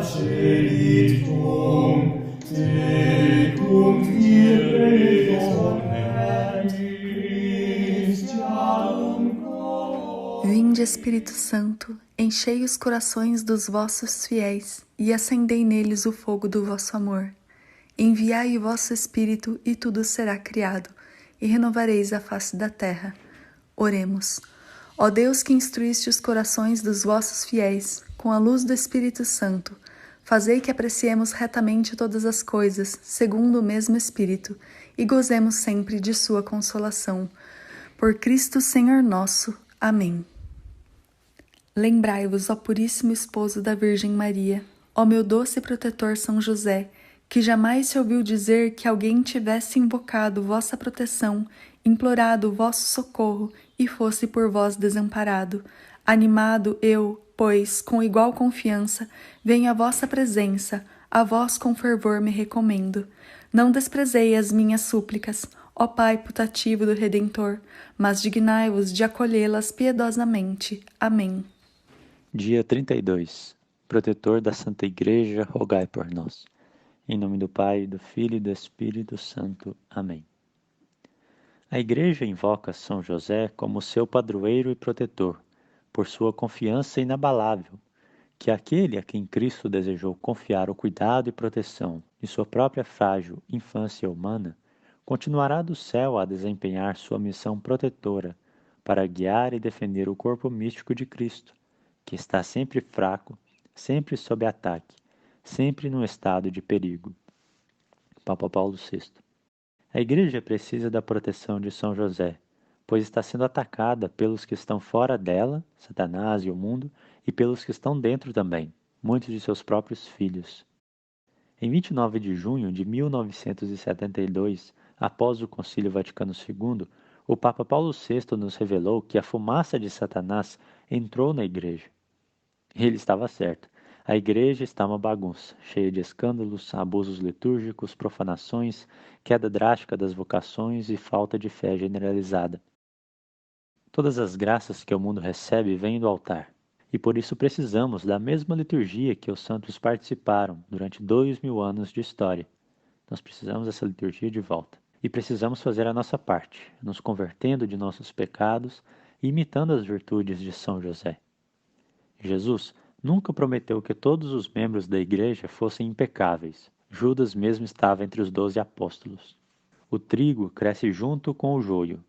Spiritum, tecum ire Christianum cor. Vinde, Espírito Santo, enchei os corações dos vossos fiéis e acendei neles o fogo do vosso amor. Enviai o vosso Espírito e tudo será criado, e renovareis a face da terra. Oremos. Ó Deus, que instruíste os corações dos vossos fiéis com a luz do Espírito Santo, fazei que apreciemos retamente todas as coisas, segundo o mesmo Espírito, e gozemos sempre de sua consolação. Por Cristo Senhor nosso. Amém. Lembrai-vos, ó Puríssimo Esposo da Virgem Maria, ó meu doce protetor São José, que jamais se ouviu dizer que alguém tivesse invocado vossa proteção, implorado vosso socorro e fosse por vós desamparado. Animado eu, pois, com igual confiança, venho à vossa presença, a vós com fervor me recomendo. Não desprezei as minhas súplicas, ó Pai putativo do Redentor, mas dignai-vos de acolhê-las piedosamente. Amém. Dia 32. Protetor da Santa Igreja, rogai por nós. Em nome do Pai, do Filho e do Espírito Santo. Amém. A Igreja invoca São José como seu padroeiro e protetor, por sua confiança inabalável, que aquele a quem Cristo desejou confiar o cuidado e proteção de sua própria frágil infância humana, continuará do céu a desempenhar sua missão protetora para guiar e defender o corpo místico de Cristo, que está sempre fraco, sempre sob ataque, sempre num estado de perigo. Papa Paulo VI. A Igreja precisa da proteção de São José, pois está sendo atacada pelos que estão fora dela, Satanás e o mundo, e pelos que estão dentro também, muitos de seus próprios filhos. Em 29 de junho de 1972, após o Concílio Vaticano II, o Papa Paulo VI nos revelou que a fumaça de Satanás entrou na Igreja. Ele estava certo. A Igreja está uma bagunça, cheia de escândalos, abusos litúrgicos, profanações, queda drástica das vocações e falta de fé generalizada. Todas as graças que o mundo recebe vêm do altar, e por isso precisamos da mesma liturgia que os santos participaram durante 2000 anos de história. Nós precisamos dessa liturgia de volta. E precisamos fazer a nossa parte, nos convertendo de nossos pecados e imitando as virtudes de São José. Jesus nunca prometeu que todos os membros da Igreja fossem impecáveis. Judas mesmo estava entre os 12 apóstolos. O trigo cresce junto com o joio,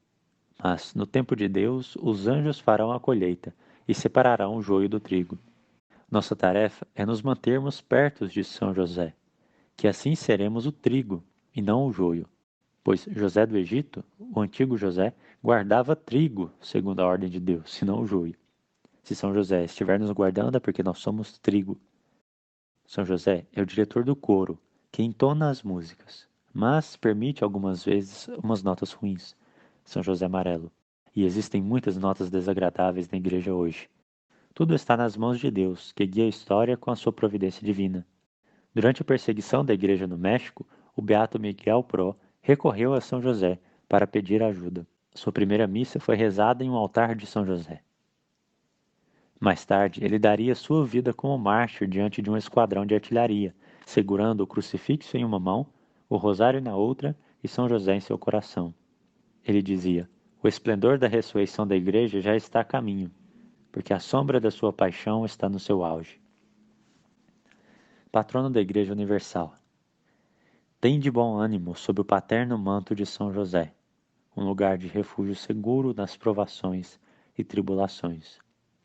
mas no tempo de Deus os anjos farão a colheita e separarão o joio do trigo. Nossa tarefa é nos mantermos perto de São José, que assim seremos o trigo e não o joio, pois José do Egito, o antigo José, guardava trigo segundo a ordem de Deus, e não o joio. Se São José estiver nos guardando é porque nós somos trigo. São José é o diretor do coro, que entona as músicas, mas permite algumas vezes umas notas ruins. São José amarelo. E existem muitas notas desagradáveis na igreja hoje. Tudo está nas mãos de Deus, que guia a história com a sua providência divina. Durante a perseguição da igreja no México, o beato Miguel Pro recorreu a São José para pedir ajuda. Sua primeira missa foi rezada em um altar de São José. Mais tarde, ele daria sua vida como mártir diante de um esquadrão de artilharia, segurando o crucifixo em uma mão, o rosário na outra e São José em seu coração. Ele dizia: o esplendor da ressurreição da igreja já está a caminho, porque a sombra da sua paixão está no seu auge. Patrono da Igreja Universal. Tende bom ânimo sob o paterno manto de São José, um lugar de refúgio seguro nas provações e tribulações.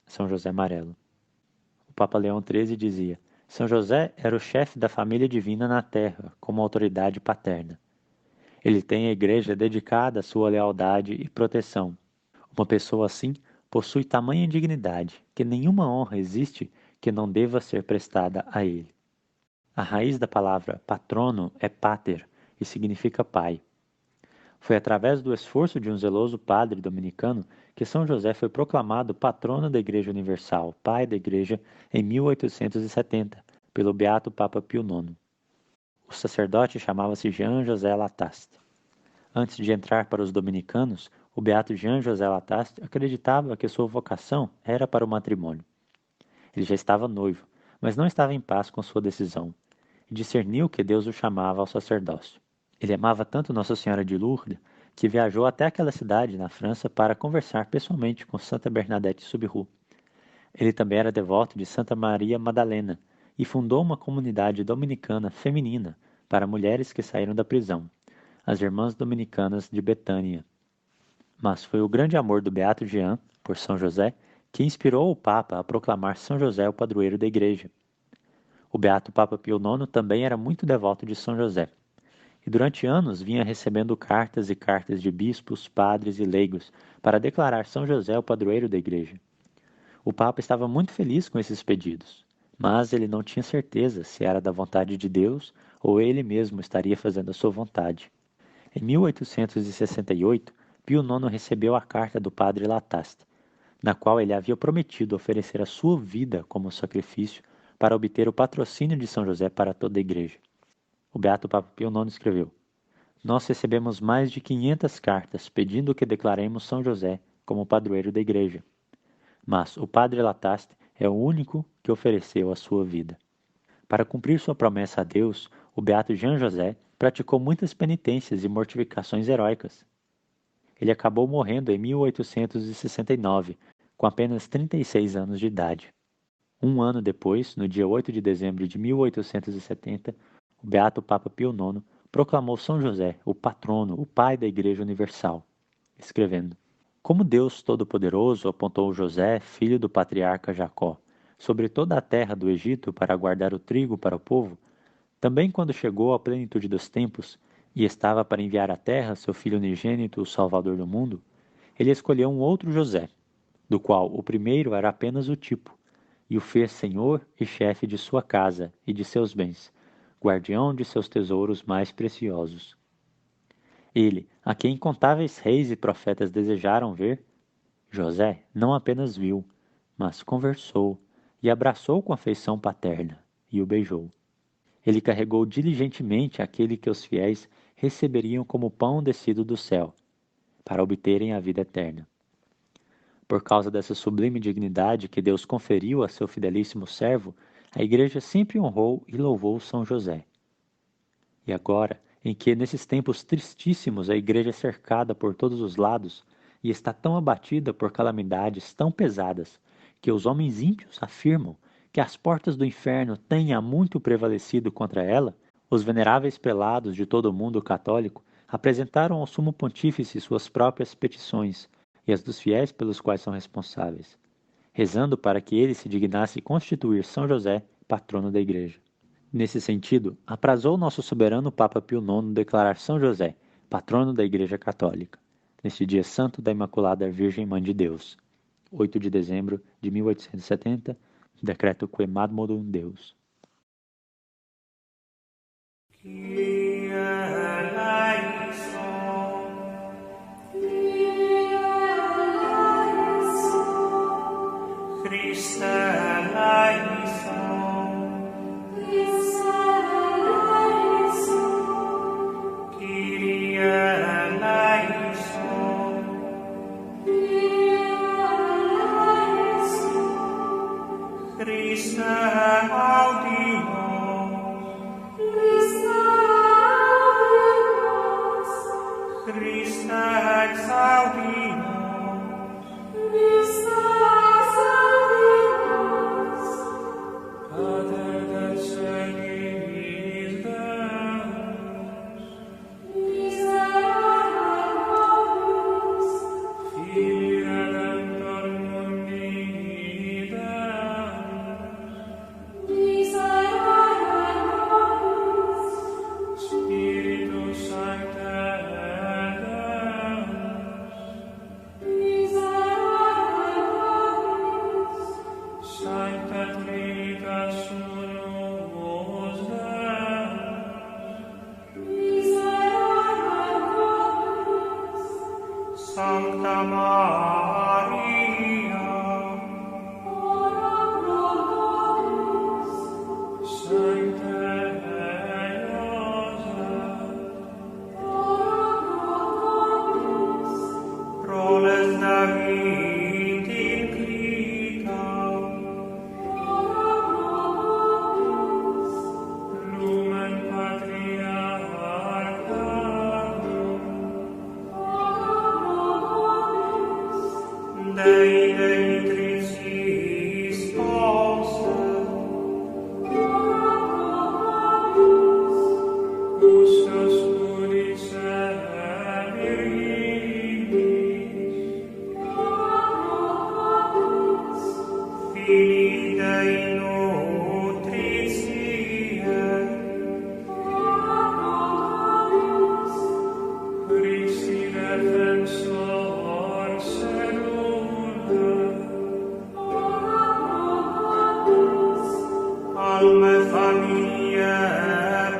São José amarelo. O Papa Leão XIII dizia: São José era o chefe da família divina na terra, como autoridade paterna. Ele tem a igreja dedicada à sua lealdade e proteção. Uma pessoa assim possui tamanha dignidade que nenhuma honra existe que não deva ser prestada a ele. A raiz da palavra patrono é pater e significa pai. Foi através do esforço de um zeloso padre dominicano que São José foi proclamado patrono da Igreja Universal, pai da Igreja, em 1870, pelo beato Papa Pio IX. O sacerdote chamava-se Jean José Lataste. Antes de entrar para os dominicanos, o beato Jean José Lataste acreditava que sua vocação era para o matrimônio. Ele já estava noivo, mas não estava em paz com sua decisão, e discerniu que Deus o chamava ao sacerdócio. Ele amava tanto Nossa Senhora de Lourdes que viajou até aquela cidade, na França, para conversar pessoalmente com Santa Bernadette Soubirous. Ele também era devoto de Santa Maria Madalena e fundou uma comunidade dominicana feminina para mulheres que saíram da prisão, as Irmãs Dominicanas de Betânia. Mas foi o grande amor do Beato Jean por São José que inspirou o Papa a proclamar São José o padroeiro da Igreja. O Beato Papa Pio IX também era muito devoto de São José, e durante anos vinha recebendo cartas e cartas de bispos, padres e leigos para declarar São José o padroeiro da Igreja. O Papa estava muito feliz com esses pedidos, mas ele não tinha certeza se era da vontade de Deus ou ele mesmo estaria fazendo a sua vontade. Em 1868, Pio IX recebeu a carta do padre Lataste, na qual ele havia prometido oferecer a sua vida como sacrifício para obter o patrocínio de São José para toda a Igreja. O Beato Papa Pio IX escreveu: "Nós recebemos mais de 500 cartas pedindo que declaremos São José como padroeiro da Igreja. Mas o padre Lataste é o único que ofereceu a sua vida." Para cumprir sua promessa a Deus, o beato Jean José praticou muitas penitências e mortificações heróicas. Ele acabou morrendo em 1869, com apenas 36 anos de idade. Um ano depois, no dia 8 de dezembro de 1870, o beato Papa Pio IX proclamou São José, o patrono, o pai da Igreja Universal, escrevendo: "Como Deus Todo-Poderoso apontou José, filho do patriarca Jacó, sobre toda a terra do Egito para guardar o trigo para o povo, também quando chegou à plenitude dos tempos e estava para enviar à terra seu filho unigênito, o Salvador do mundo, ele escolheu um outro José, do qual o primeiro era apenas o tipo, e o fez senhor e chefe de sua casa e de seus bens, guardião de seus tesouros mais preciosos. Ele, a quem incontáveis reis e profetas desejaram ver, José não apenas viu, mas conversou e abraçou com afeição paterna e o beijou. Ele carregou diligentemente aquele que os fiéis receberiam como pão descido do céu, para obterem a vida eterna. Por causa dessa sublime dignidade que Deus conferiu a seu fidelíssimo servo, a Igreja sempre honrou e louvou São José. E agora, em que nesses tempos tristíssimos a Igreja é cercada por todos os lados e está tão abatida por calamidades tão pesadas, que os homens ímpios afirmam que as portas do inferno têm há muito prevalecido contra ela, os veneráveis prelados de todo o mundo católico apresentaram ao Sumo Pontífice suas próprias petições e as dos fiéis pelos quais são responsáveis, rezando para que ele se dignasse constituir São José patrono da Igreja. Nesse sentido, aprazou nosso soberano Papa Pio IX declarar São José patrono da Igreja Católica, neste dia santo da Imaculada Virgem Mãe de Deus, 8 de dezembro de 1870, decreto Quemadmodum Deus. lume familie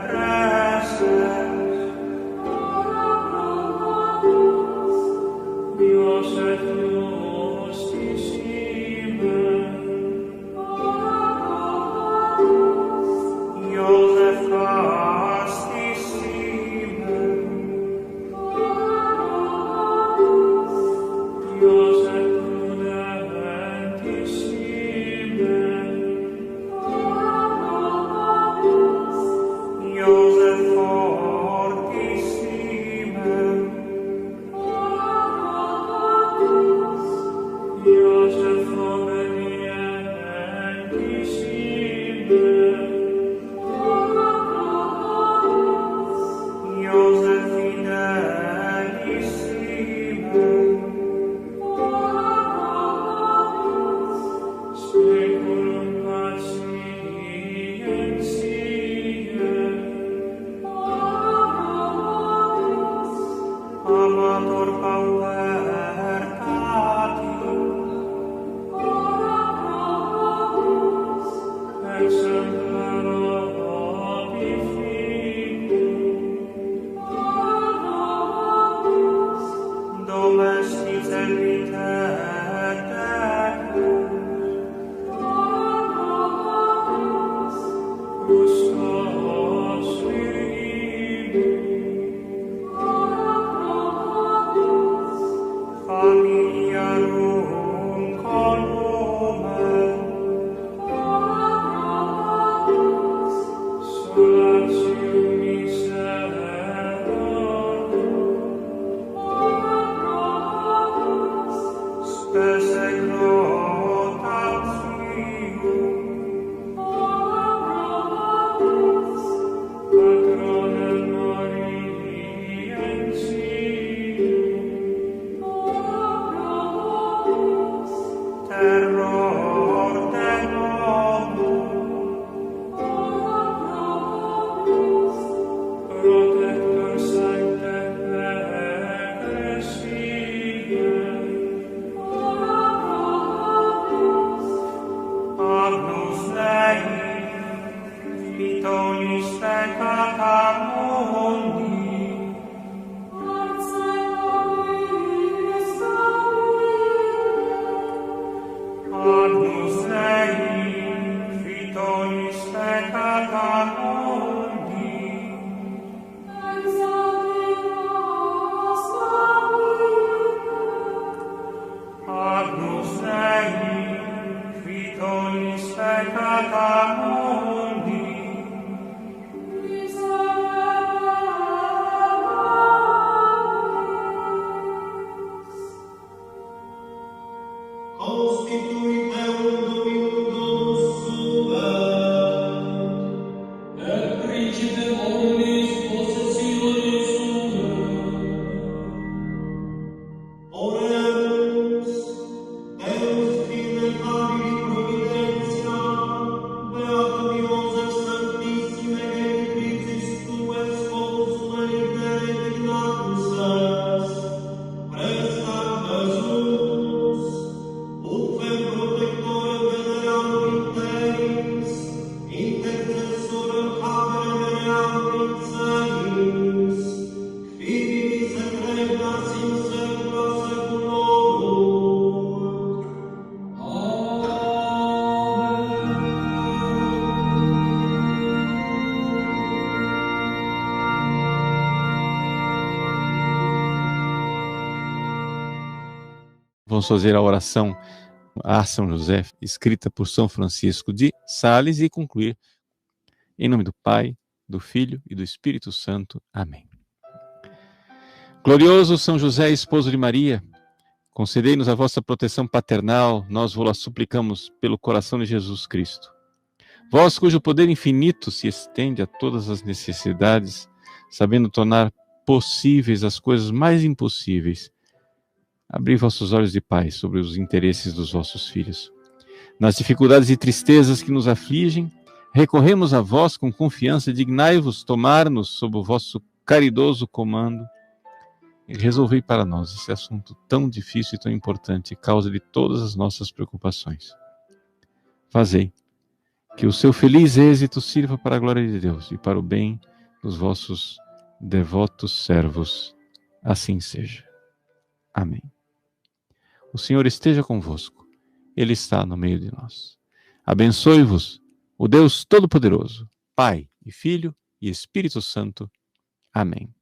preces, Iosef justissime, Iosef castissime, Iosef prudentissime, Iosef fortissime, Iosef obedientissime, Iosef fidelissime, Speculum patientiae, Amator paupertatis, Exemplar obi fili, Domestice vitae tecus, Custos virili, Familiarum columen, Solatium miserorum, Spese grotatium, Patronem morientium, Terror demonum, Protector sancte ecclesiae, Agnus Dei, Fitonis peccata mundi, Agnus Dei, Fitonis peccata mundi, Agnus Dei, Fitonis peccata mundi, Constituit eum Dominum Domus suum, et principe omnis possessionis suum. Oremus, Deus fide favili providentia, beatum Iosef sanctissime genitricis tuae sponsum eligere dignatus est, prestat Jesus, ut fem protectorem venerandum interis, intercessorem habere venerandum inseris, fidibus et regnas in saecula saeculorum. Vamos fazer a oração a São José, escrita por São Francisco de Sales, e concluir em nome do Pai, do Filho e do Espírito Santo. Amém. Glorioso São José, esposo de Maria, concedei-nos a vossa proteção paternal, nós vos suplicamos pelo coração de Jesus Cristo. Vós, cujo poder infinito se estende a todas as necessidades, sabendo tornar possíveis as coisas mais impossíveis, abri vossos olhos de paz sobre os interesses dos vossos filhos. Nas dificuldades e tristezas que nos afligem, recorremos a vós com confiança, dignai-vos tomar-nos sob o vosso caridoso comando e resolvei para nós esse assunto tão difícil e tão importante, causa de todas as nossas preocupações. Fazei Que o seu feliz êxito sirva para a glória de Deus e para o bem dos vossos devotos servos. Assim seja. Amém. O Senhor esteja convosco. Ele está no meio de nós. Abençoe-vos o Deus Todo-Poderoso, Pai e Filho e Espírito Santo. Amém.